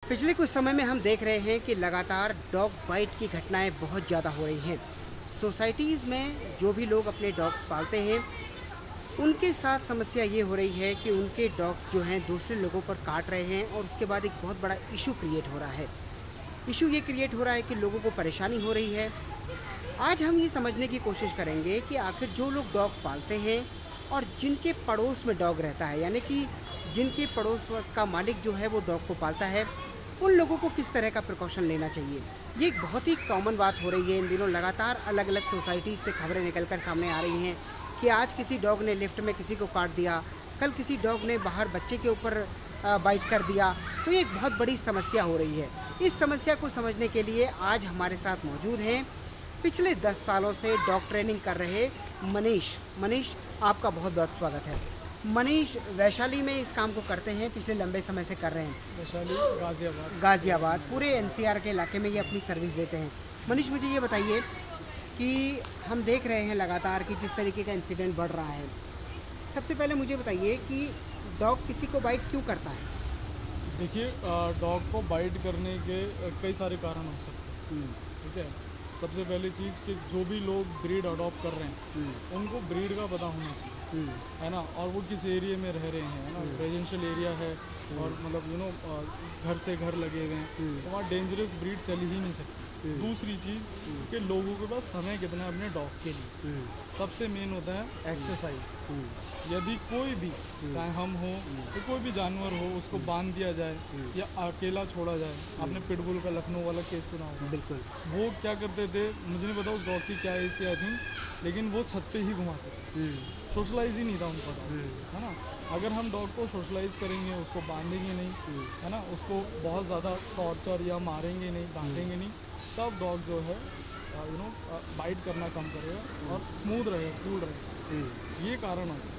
पिछले कुछ समय में हम देख रहे हैं कि लगातार डॉग बाइट की घटनाएं बहुत ज़्यादा हो रही हैं। सोसाइटीज़ में जो भी लोग अपने डॉग्स पालते हैं उनके साथ समस्या ये हो रही है कि उनके डॉग्स जो हैं दूसरे लोगों पर काट रहे हैं और उसके बाद एक बहुत बड़ा इशू क्रिएट हो रहा है। इशू ये क्रिएट हो रहा है कि लोगों को परेशानी हो रही है। आज हम ये समझने की कोशिश करेंगे कि आखिर जो लोग डॉग पालते हैं और जिनके पड़ोस में डॉग रहता है, यानी कि जिनके पड़ोस का मालिक जो है वो डॉग को पालता है, उन लोगों को किस तरह का प्रिकॉशन लेना चाहिए। ये एक बहुत ही कॉमन बात हो रही है। इन दिनों लगातार अलग अलग सोसाइटीज़ से खबरें निकलकर सामने आ रही हैं कि आज किसी डॉग ने लिफ्ट में किसी को काट दिया, कल किसी डॉग ने बाहर बच्चे के ऊपर बाइट कर दिया। तो ये एक बहुत बड़ी समस्या हो रही है। इस समस्या को समझने के लिए आज हमारे साथ मौजूद हैं पिछले 10 सालों से डॉग ट्रेनिंग कर रहे मनीष, आपका बहुत बहुत स्वागत है। मनीष वैशाली में इस काम को करते हैं, पिछले लंबे समय से कर रहे हैं। वैशाली गाज़ियाबाद पूरे एनसीआर के इलाके में ये अपनी सर्विस देते हैं। मनीष, मुझे ये बताइए कि हम देख रहे हैं लगातार कि जिस तरीके का इंसिडेंट बढ़ रहा है, सबसे पहले मुझे बताइए कि डॉग किसी को बाइट क्यों करता है? देखिए, डॉग को बाइट करने के कई सारे कारण हो सकते हैं। ठीक है, सबसे पहली चीज़ कि जो भी लोग ब्रीड अडॉप्ट कर रहे हैं उनको ब्रीड का पता होना चाहिए, है ना। और वो किस एरिया में रह रहे हैं, है ना। रेजिडेंशियल एरिया है और मतलब घर से घर लगे हुए हैं, तो वहाँ डेंजरस ब्रीड चल ही नहीं सकती। दूसरी चीज़ कि लोगों के पास समय कितना है अपने डॉग के लिए। सबसे मेन होता है एक्सरसाइज। यदि कोई भी, चाहे हम हो तो कोई भी जानवर हो, उसको बांध दिया जाए या अकेला छोड़ा जाए। आपने पिटबुल का लखनऊ वाला केस सुना होगा। बिल्कुल। वो क्या करते थे, मुझे नहीं पता उस डॉग की क्या एज थी आई थिंक, लेकिन वो छत पे ही घुमाते थे। सोशलाइज ही नहीं था उनका डॉग, है ना। अगर हम डॉग को सोशलाइज करेंगे, उसको बांधेंगे नहीं, है ना, उसको बहुत ज़्यादा टॉर्चर या मारेंगे नहीं, डांटेंगे नहीं, तब डॉग जो है बाइट करना कम करेगा और स्मूथ रहेगा, कूल रहेगा। ये कारण है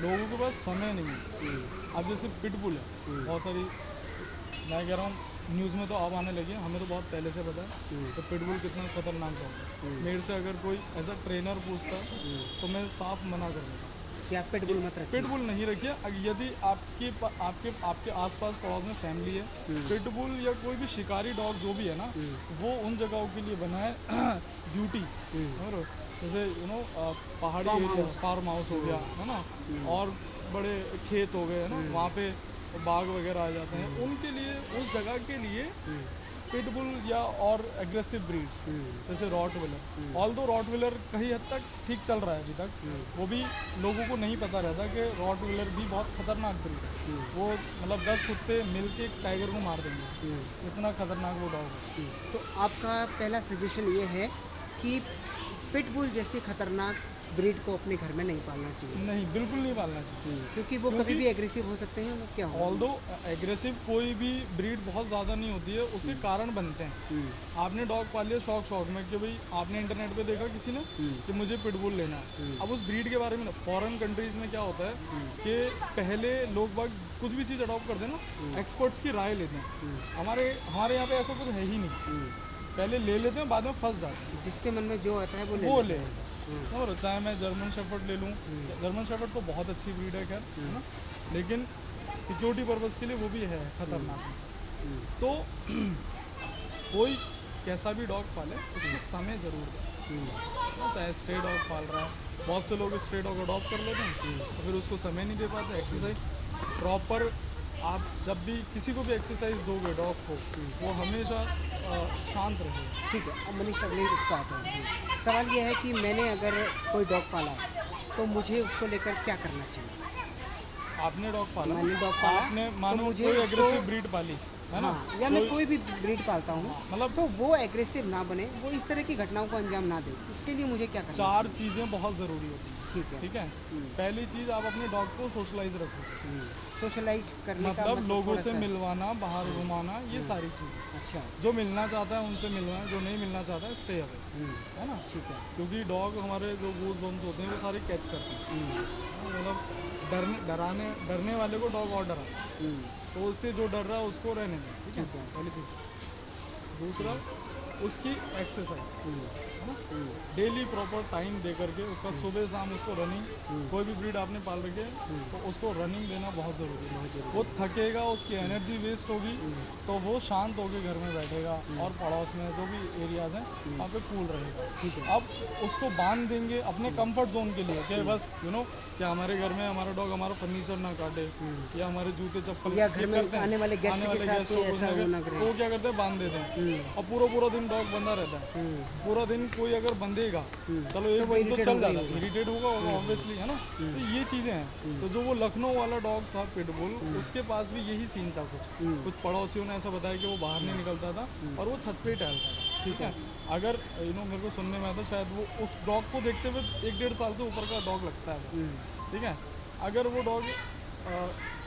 लोगों के पास समय नहीं है। अब जैसे पिटबुल है, बहुत सारी, मैं कह रहा हूँ न्यूज़ में तो अब आने लगी है, हमें तो बहुत पहले से पता है तो पिटबुल कितना खतरनाक डॉग है। मेरे से अगर कोई एज अ ट्रेनर पूछता तो मैं साफ मना कर देता कि आप पिटबुल मत रखिए। पिटबुल नहीं रखिए। यदि आपके आसपास पड़ोस में फैमिली है, पिटबुल या कोई भी शिकारी डॉग जो भी है ना, वो उन जगहों के लिए बना है ड्यूटी। और जैसे पहाड़ी एरिया, फार्म हाउस हो गया, है ना, और बड़े खेत हो गए, है ना, वहाँ पे बाघ वगैरह आ जाते हैं, उनके लिए, उस जगह के लिए पिटबुल या और एग्रेसिव ब्रीड्स जैसे रॉटविलर। ऑल्दो रॉटविलर कहीं हद तक ठीक चल रहा है अभी तक, वो भी लोगों को नहीं पता रहता कि रॉटविलर भी बहुत खतरनाक ब्रीड है। वो मतलब 10 कुत्ते मिलके एक टाइगर को मार देंगे, इतना खतरनाक वो डॉग है। तो आपका पहला सजेशन ये है कि पिटबुल जैसे खतरनाक ब्रीड को अपने घर में नहीं पालना चाहिए? नहीं, बिल्कुल नहीं पालना चाहिए, क्योंकि वो कभी भी एग्रेसिव हो सकते हैं। वो क्या हो, ऑल्दो एग्रेसिव कोई भी ब्रीड बहुत ज़्यादा नहीं होती है, उसके कारण बनते हैं। आपने डॉग पाल लिया शौक में कि भाई आपने इंटरनेट पे देखा किसी ने कि मुझे पिटबुल लेना है। अब उस ब्रीड के बारे में, फॉरेन कंट्रीज़ में क्या होता है कि पहले लोग बाग कुछ भी चीज़ अडॉप्ट करते हैं ना, एक्सपर्ट्स की राय लेते हैं। हमारे यहाँ पे ऐसा कुछ है ही नहीं, पहले ले लेते हैं, बाद में फंस जाते हैं। जिसके मन में जो आता है वो ले। और चाहे मैं जर्मन शेफर्ड ले लूँ, जर्मन शेफर्ड तो बहुत अच्छी ब्रीड है खैर, है ना, लेकिन सिक्योरिटी पर्पज़ के लिए वो भी है खतरनाक। तो कोई कैसा भी डॉग पाले उसको समय ज़रूर दें। चाहे स्ट्रे डॉग पाल रहा है, बहुत से लोग स्ट्रे डॉग अडॉप्ट कर लेते हैं तो फिर उसको समय नहीं दे पाते। एक्सरसाइज प्रॉपर, आप जब भी किसी को भी एक्सरसाइज दोगे डॉग को, वो हमेशा शांत रहेगा। ठीक है, अब मनीष अगले इसका आता है सवाल। ये है कि मैंने अगर कोई डॉग पाला तो मुझे उसको लेकर क्या करना चाहिए? आपने डॉग पाला, मैंने डॉग पाला, आपने तो मानो मुझे कोई उसको- एग्रेसिव ब्रीड पाली, है ना, या मैं कोई भी ब्रीड पालता हूँ, मतलब तो वो एग्रेसिव ना बने, वो इस तरह की घटनाओं को अंजाम ना दे, इसके लिए मुझे क्या करना? 4 चीज़ें बहुत ज़रूरी होती हैं। ठीक है। पहली चीज़, आप अपने डॉग को सोशलाइज रखो, सोशलाइज करने का मतलब लोगों थोड़ा से सा- मिलवाना, बाहर घुमाना, ये सारी चीज़ें। अच्छा। जो मिलना चाहता है उनसे मिलना, जो नहीं मिलना चाहता है स्टे अवे, है ना। ठीक है। क्योंकि डॉग हमारे जो गूज बम्स होते हैं वो सारे कैच करते हैं, मतलब डरने वाले को डॉग और डराता है, तो उससे जो डर रहा है उसको रहने दें। ठीक है, पहली चीज़। दूसरा, उसकी एक्सरसाइज, है ना, डेली प्रॉपर टाइम दे करके उसका सुबह शाम उसको रनिंग, कोई भी ब्रीड आपने पाल रखी है तो उसको रनिंग देना बहुत ज़रूरी है। वो थकेगा, उसकी एनर्जी वेस्ट होगी, तो वो शांत होकर घर में बैठेगा और पड़ोस में जो भी एरियाज़ हैं वहाँ पे कूल रहेगा। ठीक है। अब उसको बांध देंगे अपने कंफर्ट जोन के लिए कि बस कि हमारे घर में हमारा डॉग हमारा फर्नीचर ना काटे या हमारे जूते चप्पल या घर में आने वाले गेस्ट के साथ कोई ऐसा को होना करे। वो क्या करते हैं, बांध देते हैं और पूरा दिन डॉग बंधा रहता है। पूरा दिन कोई अगर बंधेगा, चलो एक दिन तो चल जाता है, इरिटेट होगा ऑब्वियसली, है ना। तो ये चीज़ें हैं। तो जो वो लखनऊ वाला डॉग था पिटबुल, उसके पास भी यही सीन था। कुछ पड़ोसियों ने ऐसा बताया कि वो बाहर नहीं निकलता था और वो छत पे ही टहलता था। ठीक है, अगर मेरे को सुनने में आया था शायद वो उस डॉग को देखते हुए 1-1.5 साल से ऊपर का डॉग लगता है। ठीक है, अगर वो डॉग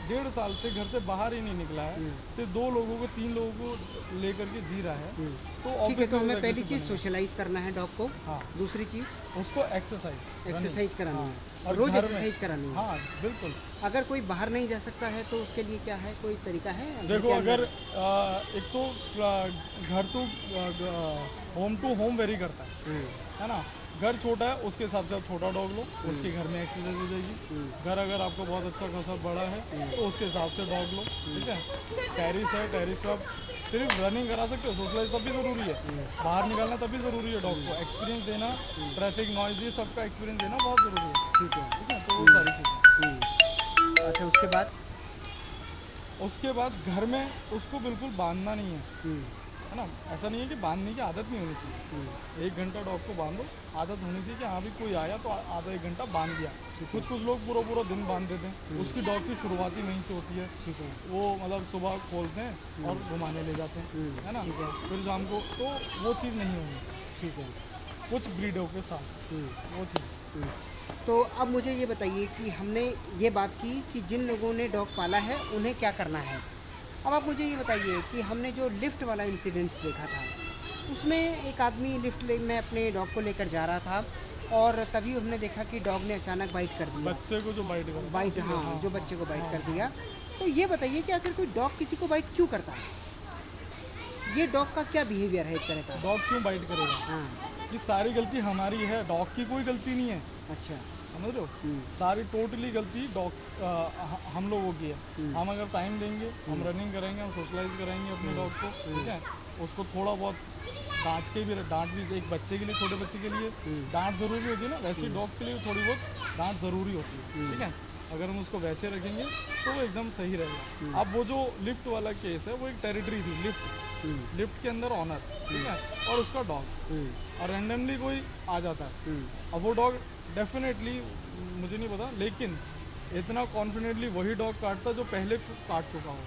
1.5 साल से घर से बाहर ही नहीं निकला है, सिर्फ 2 लोगों को 3 लोगों को लेकर के जी रहा है, तो ठीक है। obviously तो हमें वो पहली aggressive चीज़ बनेगा। सोशलाइज करना है डॉग को। हाँ, दूसरी चीज़ उसको एक्सरसाइज एक्सरसाइज करानी है, और रोज घर में- एक्सरसाइज करानी है। हाँ बिल्कुल। अगर कोई बाहर नहीं जा सकता है तो उसके लिए क्या है, कोई तरीका है? घर देखो के अंदर? अगर एक तो घर to home to home vary करता है ना। घर छोटा है उसके हिसाब से आप छोटा डॉग लो, उसके घर में एक्सरसाइज हो जाएगी। घर अगर आपको बहुत अच्छा खासा बड़ा है तो उसके हिसाब से डॉग लो। ठीक है, टेरिस है, टेरिस पे आप सिर्फ रनिंग करा सकते हो, सोशलाइज तब भी ज़रूरी है, बाहर निकालना तब भी ज़रूरी है। डॉग को एक्सपीरियंस देना, ट्रैफिक नॉइज, ये सबका एक्सपीरियंस देना बहुत ज़रूरी है। ठीक है। ठीक है, तो वो सारी चीज़ें। अच्छा, उसके बाद घर में उसको बिल्कुल बांधना नहीं है ना। ऐसा नहीं है कि बांधने की आदत नहीं होनी चाहिए। 1 घंटा डॉग को बांधो, आदत होनी चाहिए कि हाँ भी कोई आया तो आधा 1 घंटा बांध दिया। कुछ लोग पूरा दिन बांध देते हैं, उसकी डॉग की शुरुआत ही वहीं से होती है। ठीक है। वो मतलब सुबह खोलते हैं और घुमाने ले जाते हैं, है ना, फिर शाम को, तो वो चीज़ नहीं होनी चाहिए। ठीक है। कुछ ब्रीडों के साथ वो चीज़। तो अब मुझे ये बताइए कि हमने ये बात की कि जिन लोगों ने डॉग पाला है उन्हें क्या करना है। अब आप मुझे ये बताइए कि हमने जो लिफ्ट वाला इंसिडेंट्स देखा था, उसमें एक आदमी लिफ्ट में अपने डॉग को लेकर जा रहा था और तभी हमने देखा कि डॉग ने अचानक बाइट कर दिया। बच्चे को जो बाइट कर बाइट, हाँ, जो बच्चे को बाइट कर दिया। तो ये बताइए कि आखिर कोई डॉग किसी को बाइट क्यों करता है? ये डॉग का क्या बिहेवियर है एक तरह का? डॉग क्यों बाइट करेगा? हाँ। ये सारी गलती हमारी है, डॉग की कोई गलती नहीं है। अच्छा। समझ रहे हो, सारी टोटली गलती डॉग हम लोगों की है। हम अगर टाइम देंगे, हम रनिंग करेंगे, हम सोशलाइज कराएंगे अपने डॉग को, ठीक है, उसको थोड़ा बहुत डांट भी एक बच्चे के लिए, छोटे बच्चे के लिए डांट ज़रूरी होती है ना, वैसे ही डॉग के लिए थोड़ी बहुत डांट ज़रूरी होती है। ठीक है, अगर हम उसको वैसे रखेंगे तो वो एकदम सही रहेगा। अब वो जो लिफ्ट वाला केस है, वो एक टेरिटरी थी, लिफ्ट के अंदर ऑनर, ठीक है, और उसका डॉग, और रैंडमली कोई आ जाता है। अब वो डॉग डेफिनेटली, मुझे नहीं पता, लेकिन इतना कॉन्फिडेंटली वही डॉग काटता जो पहले काट चुका हो,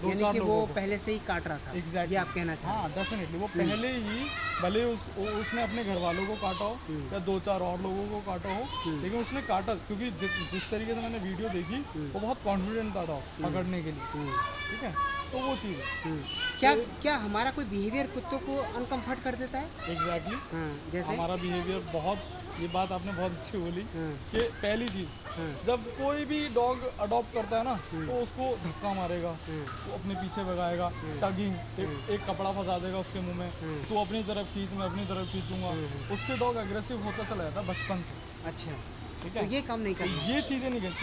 2-4 यानी कि वो लोगों को। पहले से ही काट रहा था। Exactly. ये आप कहना चाह रहे हाँ डेफिनेटली, वो पहले ही, भले उसने अपने घर वालों को काटा हो या 2-4 और लोगों को काटा हो, लेकिन उसने काटा, क्योंकि जिस तरीके से मैंने वीडियो देखी, वो बहुत कॉन्फिडेंट था डॉग पकड़ने के लिए। ठीक है, तो वो चीज़ है। क्या हमारा कोई बिहेवियर कुत्तों को अनकम्फर्ट कर देता है? एग्जैक्टली। हाँ, जैसे? हमारा बिहेवियर बहुत, ये बात आपने बहुत अच्छी बोली कि पहली चीज़, जब कोई भी डॉग अडॉप्ट करता है ना, तो उसको धक्का मारेगा, वो अपने पीछे भगाएगा, टगिंग, एक कपड़ा फंसा देगा उसके मुंह में, तो अपनी तरफ खींच, मैं अपनी तरफ खींचूंगा, उससे डॉग एग्रेसिव होता चला जाता बचपन से। अच्छा, ठीक तो है, ये काम नहीं तो करना। ये चीज़ें नहीं करें,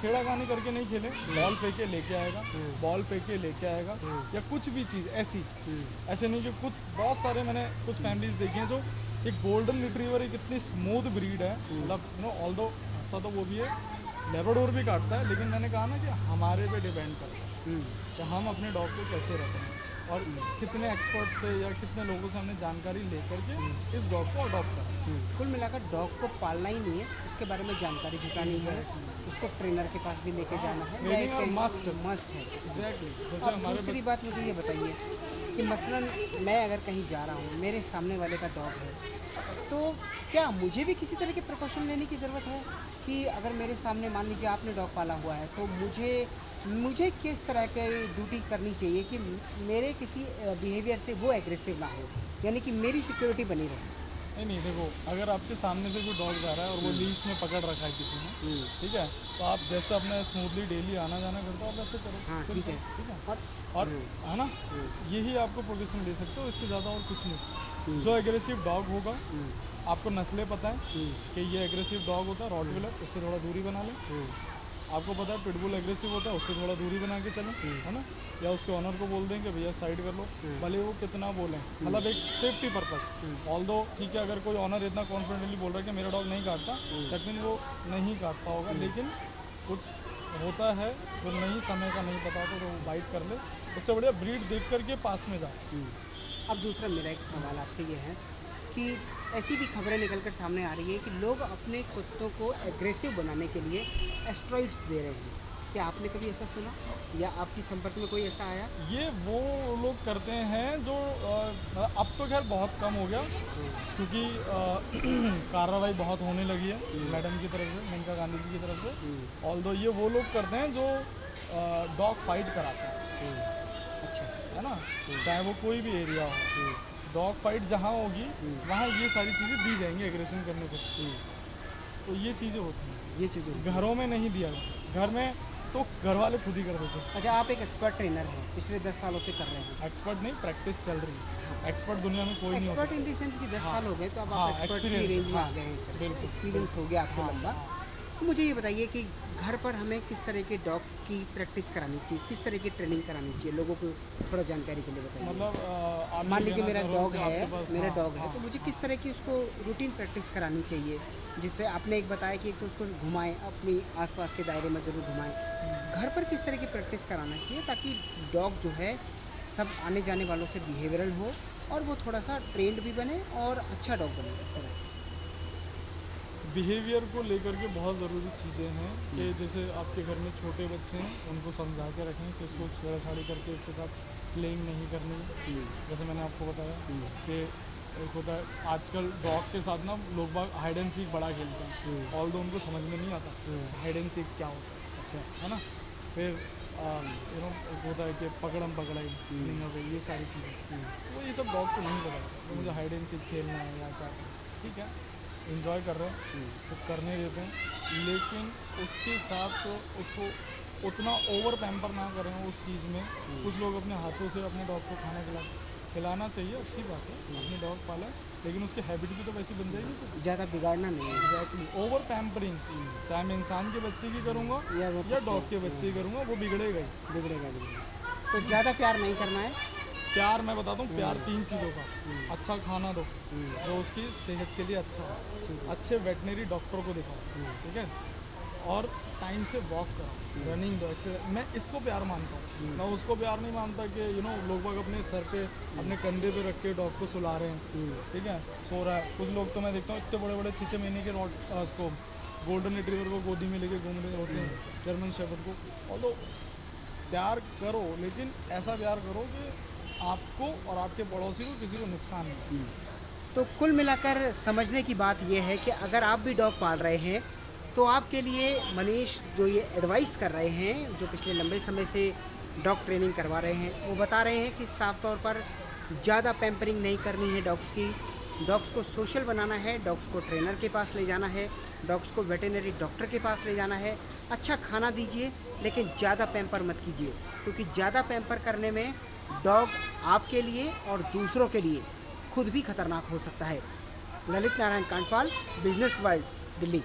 छेड़ाखानी करके नहीं खेलें, बॉल फेंके लेके आएगा, बॉल फेंके लेके आएगा, या कुछ भी चीज़ ऐसी, ऐसे नहीं कि बहुत सारे मैंने कुछ फैमिलीज देखी हैं जो, एक गोल्डन रिट्रीवर एक इतनी स्मूथ ब्रीड है, मतलब ऑल्दो अच्छा तो वो भी है, लेब्राडोर भी काटता है, लेकिन मैंने कहा ना कि हमारे पे डिपेंड करता है कि हम अपने डॉग को कैसे रखें और कितने एक्सपर्ट से या कितने लोगों से हमने जानकारी लेकर के इस डॉग को अडॉप्ट करें। कुल मिलाकर डॉग को पालना ही नहीं है, उसके बारे में जानकारी जुटानी है, उसको ट्रेनर के पास भी लेके जाना है, Training और must है। एग्जैक्टली, जैसे अब हमारे दूसरी बात मुझे ये बताइए कि मसलन मैं अगर कहीं जा रहा हूँ, मेरे सामने वाले का डॉग है, तो क्या मुझे भी किसी तरह के प्रिकॉशन लेने की ज़रूरत है कि अगर मेरे सामने, मान लीजिए आपने डॉग पाला हुआ है, तो मुझे किस तरह की ड्यूटी करनी चाहिए कि मेरे किसी बिहेवियर से वो एग्रेसिव ना हो, यानी कि मेरी सिक्योरिटी बनी रहे? नहीं, देखो, अगर आपके सामने से जो डॉग जा रहा है और वो लीश में पकड़ रखा है किसी ने, ठीक है, तो आप जैसे अपने स्मूथली डेली आना जाना करते हो, आप वैसे करो। हाँ, ठीक है। ठीक है, और है ना, यही आपको प्रोग्रेशन दे सकते हो, इससे ज़्यादा और कुछ नहीं। जो एग्रेसिव डॉग होगा, आपको नस्लें पता है कि ये एग्रेसिव डॉग होता है रॉटविलर, उससे थोड़ा दूरी बना लें। आपको पता है पिटबुल एग्रेसिव होता है, उससे थोड़ा दूरी बना के चलें, है ना। या उसके ऑनर को बोल दें कि भैया साइड कर लो, भले वो कितना बोलें, मतलब एक सेफ्टी पर्पस। ऑल्दो ठीक है, अगर कोई ऑनर इतना कॉन्फिडेंटली बोल रहा है कि मेरा डॉग नहीं काटता, लेकिन वो नहीं काटता होगा, लेकिन कुछ होता है जो नहीं, समय का नहीं पता तो वो बाइट कर ले। उससे बढ़िया ब्रीड देख करके पास में जाए। अब दूसरा मेरा एक सवाल आपसे ये है कि ऐसी भी खबरें निकलकर सामने आ रही है कि लोग अपने कुत्तों को एग्रेसिव बनाने के लिए एस्टेरॉइड्स दे रहे हैं। क्या आपने कभी ऐसा सुना या आपकी संपर्क में कोई ऐसा आया? ये वो लोग करते हैं जो अब तो खैर बहुत कम हो गया, क्योंकि कार्रवाई बहुत होने लगी है मैडम की तरफ से, मेनका गांधी जी की तरफ से। ऑल्दो ये वो लोग करते हैं जो डॉग फाइट कराते हैं, अच्छा, है ना, चाहे वो कोई भी एरिया हो। डॉग फाइट जहाँ होगी वहाँ ये सारी चीज़ें दी जाएंगी एग्रेशन करने को। तो ये चीज़ें होती हैं, ये चीज़ें घरों में नहीं दिया जाता। घर में तो घर वाले खुद ही कर देते हैं। अच्छा, आप एक एक्सपर्ट ट्रेनर हैं, पिछले 10 सालों से कर रहे हैं। एक्सपर्ट नहीं, प्रैक्टिस चल रही है। एक्सपर्ट दुनिया में कोई नहीं हो एक्सपर्ट सकता। इन द सेंस कि 10 साल हो गए, तो अब हाँ, आप एक्सपर्ट की experience, रेंज में आ हाँ, गए हैं। बिल्कुल। एक्सपीरियंस हो गया आपको लंबा। तो मुझे ये बताइए कि घर पर हमें किस तरह के डॉग की प्रैक्टिस करानी चाहिए, किस तरह की ट्रेनिंग करानी चाहिए, लोगों को थोड़ा जानकारी के लिए बताइए। मतलब आप मान ये लीजिए कहना मेरा चाह रहे हो डॉग कि है, आपके पास- मेरा हाँ, डॉग है, हाँ, तो मुझे किस तरह की उसको रूटीन प्रैक्टिस करानी चाहिए। जिससे आपने एक बताया कि एक तो उसको घुमाएं, अपनी आसपास के दायरे में जरूर घुमाएं। घर पर किस तरह की प्रैक्टिस कराना चाहिए ताकि डॉग जो है सब आने जाने वालों से बिहेवियरल हो और वो थोड़ा सा ट्रेंड भी बने और अच्छा डॉग बने एक तरह से। बिहेवियर को लेकर के बहुत ज़रूरी चीज़ें हैं कि जैसे आपके घर में छोटे बच्चे हैं, उनको समझा के रखें कि इसको छेड़छाड़ी करके इसके साथ प्लेइंग नहीं करनी है। जैसे मैंने आपको बताया कि एक होता है आजकल डॉग के साथ ना लोग बाग हाइड एंड सीक बड़ा खेलते हैं, ऑल दो उनको समझ में नहीं आता हाइड एंड सीक क्या होता है। अच्छा, है ना। फिर यू नो एक होता है कि पकड़म पकड़ाई नहीं हो गई, ये सारी चीज़ें वो ये सब डॉग को नहीं पता। तो मुझे हाइड एंड सीक खेलना है या क्या, ठीक है, इंजॉय कर रहे हैं तो करने देते हैं, लेकिन उसके साथ तो उसको उतना ओवर पैम्पर ना करें उस चीज़ में। कुछ लोग अपने हाथों से अपने डॉग को खाना खिलाना चाहिए, अच्छी बात है, अपने डॉग पाला, लेकिन उसकी हैबिट भी तो वैसी बन जाएगी। तो ज़्यादा बिगाड़ना नहीं है। एग्जैक्टली, ओवर पैम्परिंग चाहे मैं इंसान के बच्चे की करूँगा या डॉग के बच्चे की करूँगा, वो बिगड़ेगा ही। बिगड़ेगा। तो ज़्यादा प्यार नहीं करना है। प्यार मैं बताता हूँ, प्यार 3 चीज़ों का। अच्छा खाना दो जो उसकी सेहत के लिए अच्छा हो, अच्छे वेटनरी डॉक्टर को दिखाओ, ठीक है, और टाइम से वॉक करो, रनिंग दो, एक्सरसाइज। मैं इसको प्यार मानता हूँ, मैं उसको प्यार नहीं मानता कि यू नो लोग बाग अपने सर पे अपने कंधे पे रख के डॉग को सुला रहे हैं, ठीक है, सो रहा है। कुछ लोग तो मैं देखता हूँ इतने बड़े बड़े 6 महीने के उसको गोल्डन रिट्रीवर को गोदी में लेके घूम रहे होते हैं, जर्मन शेफर्ड को। और तो प्यार करो, लेकिन ऐसा प्यार करो कि आपको और आपके पड़ोसी को किसी को नुकसान नहीं। तो कुल मिलाकर समझने की बात यह है कि अगर आप भी डॉग पाल रहे हैं तो आपके लिए मनीष जो ये एडवाइस कर रहे हैं, जो पिछले लंबे समय से डॉग ट्रेनिंग करवा रहे हैं, वो बता रहे हैं कि साफ तौर पर ज़्यादा पैम्परिंग नहीं करनी है डॉग्स की। डॉग्स को सोशल बनाना है, डॉग्स को ट्रेनर के पास ले जाना है, डॉग्स को वेटेनरी डॉक्टर के पास ले जाना है। अच्छा खाना दीजिए, लेकिन ज़्यादा पैम्पर मत कीजिए, क्योंकि ज़्यादा पैम्पर करने में डॉग आपके लिए और दूसरों के लिए खुद भी खतरनाक हो सकता है। Lalit Narayan Kandpal, business world, Delhi.